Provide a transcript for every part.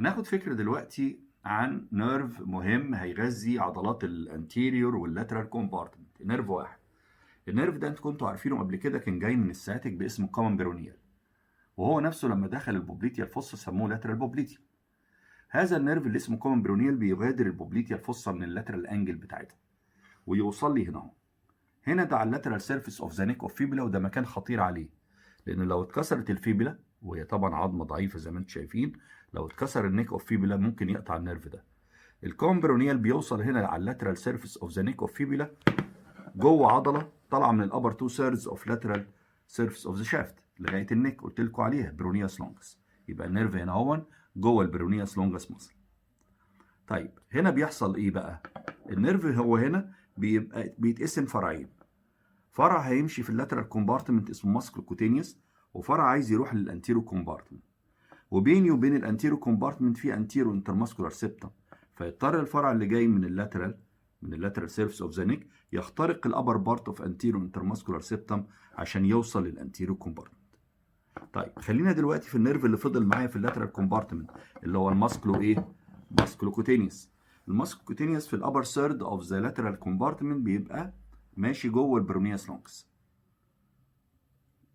هناخد فكرة دلوقتي عن نيرف مهم هيغذي عضلات الانتيريور واللاترال كومبارتمنت. نيرف واحد. النيرف ده انتوا كنتوا عارفينه قبل كده، كان جاي من السciatic باسم كومن بيرونيال، وهو نفسه لما دخل البوبليتيا الفصة سموه لاترال بوبليتيا. هذا النيرف اللي اسمه كومن بيرونيال بيغادر البوبليتيا الفصة من اللاترال انجل بتاعتها ويوصل لي هنا اهو. هنا ده على اللاترال سيرفيس اوف ذا نيك اوف فيبولا، وده مكان خطير عليه، لان لو اتكسرت الفيبولا، وهي طبعا عظمه ضعيفه زي ما انتم شايفين، لو اتكسر النيك اوف فيبولا ممكن يقطع النيرف ده. الكومن بيرونيال بيوصل هنا على اللاترال سيرفيس اوف ذا نيك اوف فيبولا، جوه عضله طالعه من الابر 2 ثيردز اوف لاترال سيرفيس اوف ذا شافت لغايه النيك، قلت لكم عليها برونياس لونجس. يبقى النيرف هنا هو جوه البرونياس لونجس مصل. طيب هنا بيحصل ايه بقى؟ النيرف هو هنا بيتقسم فرعين. فرع هيمشي في اللاترال كومبارتمنت اسمه ماسكلو كوتينيوس، وفرع عايز يروح للانتيرو كومبارتمنت، وبيني وبين الانتيرو كومبارتمنت في انتيرو انترماسكولار سيبتم، فيضطر الفرع اللي جاي من اللاترال سيرفيس اوف ذا نيك يخترق الابر بارت اوف انتيرو انترماسكولار سيبتم عشان يوصل للانتيرو كومبارتمنت. طيب خلينا دلوقتي في النيرف اللي فضل معايا في اللاترال كومبارتمنت اللي هو ماسكلو كوتينيوس. الماسكلو كوتينيوس في الابر ثيرد اوف ذا لاترال كومبارتمنت بيبقى ماشي جوه البرونياس لونجس،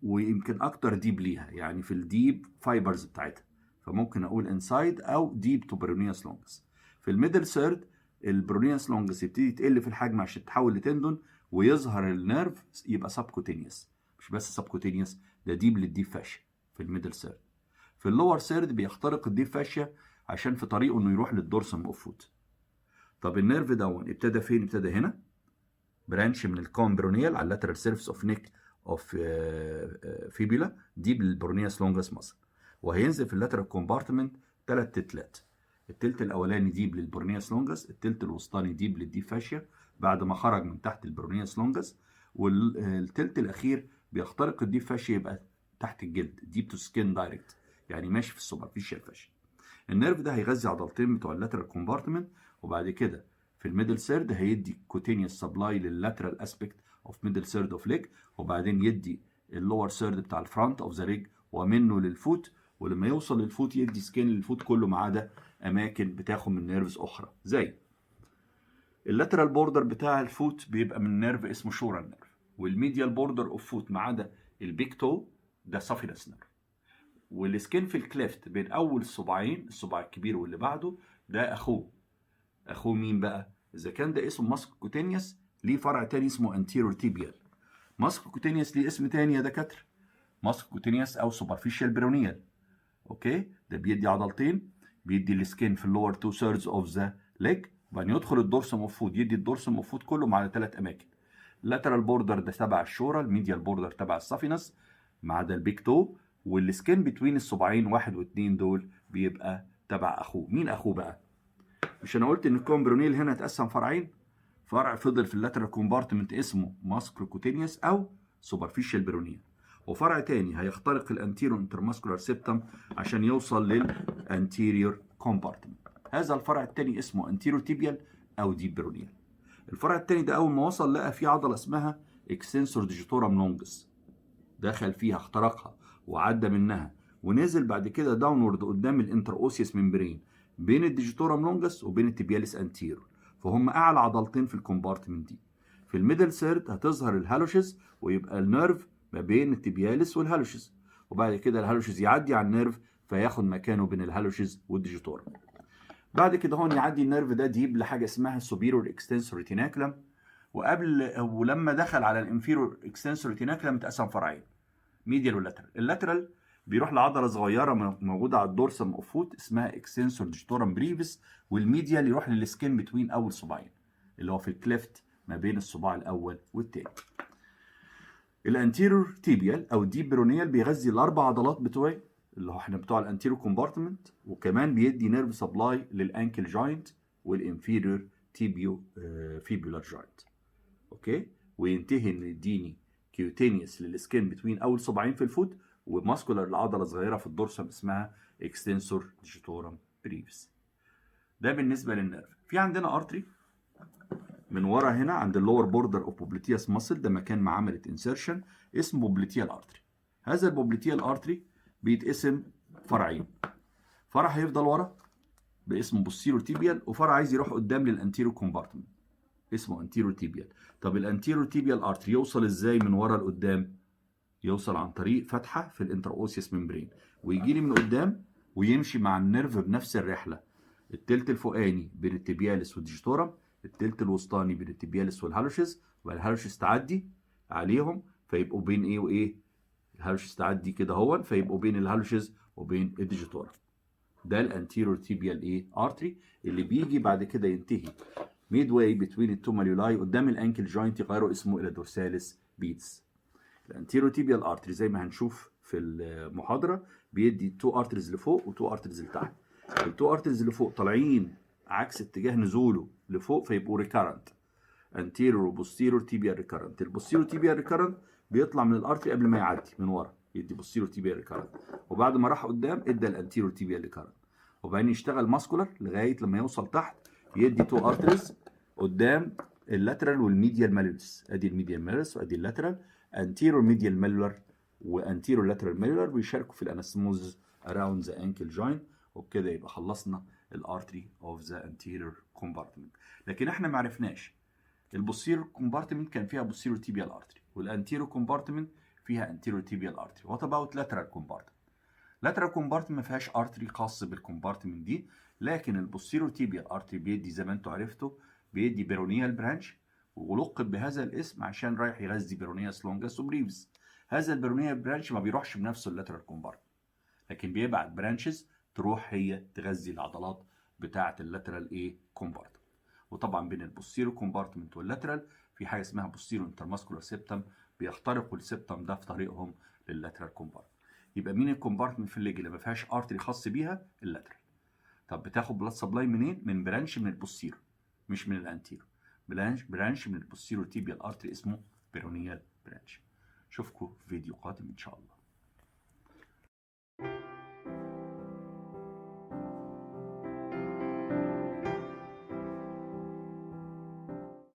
ويمكن اكتر ديب ليها، يعني في الديب فايبرز بتاعتها، فممكن اقول انسايد او ديب تو برونياس لونجس. في الميدل ثيرد البرونياس لونجس يبتدي تقل في الحجم عشان تتحول لتندون، ويظهر النيرف يبقى سبكوتينيوس. مش بس سبكوتينيوس، ده ديب للديب فاشيا في الميدل ثيرد. في اللور ثيرد بيخترق الديب فاشيا عشان في طريقه انه يروح للدورسم اوف فوت. طب النيرف دون ابتدى فين؟ ابتدى هنا، برانش من الكومن بيرونيال على اللاترال سيرفيس اوف نيك اوف فيبولا ديب للبرونياس لونجس ماسل، وهينزل في اللاترال كومبارتمنت 3 تلات. التلت الاولاني ديب للبرونياس لونجس، التلت الوسطاني ديب للديب فاشيا بعد ما خرج من تحت البرونياس لونجس، والتلت الاخير بيخترق الديب فاشيا يبقى تحت الجلد، ديب تو سكين دايركت، يعني ماشي في السوبرفيشال فاشيا. النيرف ده هيغذي عضلتين بتوع اللاترال كومبارتمنت، وبعد كده في الميدل سيرد هيدي كوتينيوس سبلاي لللاترال اسبكت اوف ميدل سيرد اوف ليج، وبعدين يدي اللور سيرد بتاع الفرونت اوف ذا ليج ومنه للفوت، ولما يوصل للفوت يدي سكين للفوت كله ما عدا اماكن بتاخد من نيرفز اخرى، زي اللاترال بوردر بتاع الفوت بيبقى من نيرف اسمه شورال نيرف، والميديال بوردر اوف فوت ما عدا البيك تو ده سافينس نيرف، والسكين في الكليفت بين اول الصباعين، الصباع الكبير واللي بعده، ده اخوه مين بقى؟ اذا كان ده اسمه ماسكو كوتينيوس ليه فرع تاني اسمه انتيرور تيبيال. ماسكو كوتينيوس ليه اسم تاني يا دكاتره، ماسكو كوتينيوس او سوبرفيشال بيرونيال. اوكي، ده بيدي عضلتين، بيدي السكين في اللور 2 ثيردز اوف ذا ليج، وبعدين يدخل الدورسم اوف فوت يدي الدورسم اوف فوت كله مع 3 اماكن. اللاترال بوردر ده تبع الشورى، الميديال بوردر تبع السافينس ما عدا البيك تو، والسكين بتوين الصباعين 1 و2 دول بيبقى تبع اخوه. مين اخوه بقى؟ مش انا قلت ان الكومن بيرونيال هنا اتقسم فرعين؟ فرع فضل في اللاترال كومبارتمنت اسمه ماسكلو كوتينيوس او سوبرفيشال بيرونيال، وفرع تاني هيخترق الانتيرو انترماسكولار سيبتم عشان يوصل للانتيريور كومبارتمنت. هذا الفرع التاني اسمه انتيرو تيبيال او ديب بيرونيال. الفرع التاني ده اول ما وصل لقى في عضله اسمها اكستنسور ديجيتورم لونجس، دخل فيها اخترقها وعدى منها ونزل بعد كده داونورد قدام الانتراوسيوس ممبرين بين الديجيتورم لونجس وبين التيبياليس انتيرور، فهم اعلى عضلتين في الكومبارتمنت دي. في الميدل سيرد هتظهر الهالوشز ويبقى النيرف ما بين التيبياليس والهالوشز، وبعد كده الهالوشز يعدي على النيرف فياخد مكانه بين الهالوشز والديجيتورم. بعد كده هون يعدي النيرف ده ديب لحاجه اسمها سوبيرور اكستنسور ريتيناكلم، ولما دخل على الانفيرور اكستنسور ريتيناكلم اتقسم فرعين، ميديال واللاترال. اللاترال بيروح لعضله صغيره موجوده على الدورسم اوف فوت اسمها اكستنسور ديجيتورم بريفيس، والميديال يروح للسكين بتوين اول صباعين اللي هو في الكليفت ما بين الصباع الاول والثاني. الانتيرور تيبيال او ديب بيرونيال بيغذي الاربع عضلات بتوعي اللي هو احنا بتوع الانتيرور كومبارتمنت، وكمان بيدي نيرف سبلاي للانكل جوينت والانفيريور تيبيو فيبولار جوينت. اوكي، وينتهي انه يديني كيوتينيوس للسكين بتوين اول صباعين في الفوت، وماسكولار لعضله صغيره في الدورسم اسمها اكستنسور ديجيتورم بريفيس. ده بالنسبه للنيرف. في عندنا ارتري من ورا هنا عند اللور بوردر اوف بوبليتياس ماسل، ده مكان ما عملت انسيرشن اسمه بوبليتيال ارتري. هذا البوبليتيال ارتري بيتقسم فرعين، فرع هيفضل ورا باسمه بوستيرور تيبيال، وفرع عايز يروح قدام للانتيرو كومبارتمنت اسمه انتيرو تيبيال. طب الانتيرو تيبيال ارتري يوصل ازاي من ورا لقدام؟ يوصل عن طريق فتحه في الانتراوسيوس ممبرين، ويجي لي من قدام ويمشي مع النيرف بنفس الرحله. التلت الفوقاني بين التيبيالس والديجيتورم، التلت الوسطاني بين التيبيالس والهالوشيس، والهالوشيس تعدي عليهم فيبقوا بين ايه وايه؟ الهالوشيس تعدي كده هون فيبقوا بين الهالوشيس وبين الديجيتورم. ده الانتيرور تيبيال ايه ارتري اللي بيجي بعد كده ينتهي ميد واي بتوين التو ماليولاي قدام الانكل جوينت، يغيروا اسمه الى دورساليس بيتس. الانتيرو تيبيال ارتري زي ما هنشوف في المحاضره بيدي تو ارتريز لفوق وتو ارتريز لتحت. التو ارتريز اللي فوق طالعين عكس اتجاه نزوله لفوق فيبقوا ريكارنت، انتيرور وبوستيرور تيبيال ريكارنت. البوستيرور تيبيال ريكارنت بيطلع من الارتري قبل ما يعدي من ورا يدي بوستيرور تيبيال ريكارنت، وبعد ما راح قدام ادى الانتيرور تيبيال ريكارنت، وبعدين يشتغل ماسكولار لغايه لما يوصل تحت يدي تو ارتريز قدام اللاترال والميديال ماليولس. ادي الميديال ماليولس وادي اللاترال، انتيرور ميديال ماليولر وانتيرور لاترال ماليولر بيشاركوا في الانستموز اراوند ذا انكل جوينت، وبكده يبقى خلصنا الارتري اوف ذا انتيرور كومبارتمنت. لكن احنا ما عرفناش البوستيرور كومبارتمنت كان فيها بوستيرور تيبيال ارتري، والانتيرور كومبارتمنت فيها انتيرور تيبيال ارتري. وات اباوت لاترال كومبارتمنت؟ لاترال كومبارتمنت ما فيهاش ارتري خاص بالكومبارتمنت دي، لكن البوستيرور تيبيال ارتري بيدي زي ما انتم عرفتوا بيدي بيرونيال برانش، ولقب بهذا الاسم عشان رايح يغذي بيرونياس لونجاس وبريفز. هذا البيرونيال برانش ما بيروحش بنفسه اللاترال كومبارتمنت، لكن بيبعت برانشز تروح هي تغذي العضلات بتاعه اللاترال ايه كومبارتمنت. وطبعا بين البوستيرو كومبارتمنت واللاترال في حاجه اسمها بوستيرو انترماسكولار سيبتم، بيخترقوا السيبتم ده في طريقهم لللاترال كومبارتمنت. يبقى مين الكومبارتمنت في الليج اللي ما فيهاش ارتري خاص بيها؟ اللاترال. طب بتاخد بلاد سبلاي منين؟ من برانش من البوستيرو مش من الانتيرو، برانش من البوستيرو تيبيال ارتري اسمه بيرونيال برانش. اشوفكم في فيديو قادم ان شاء الله.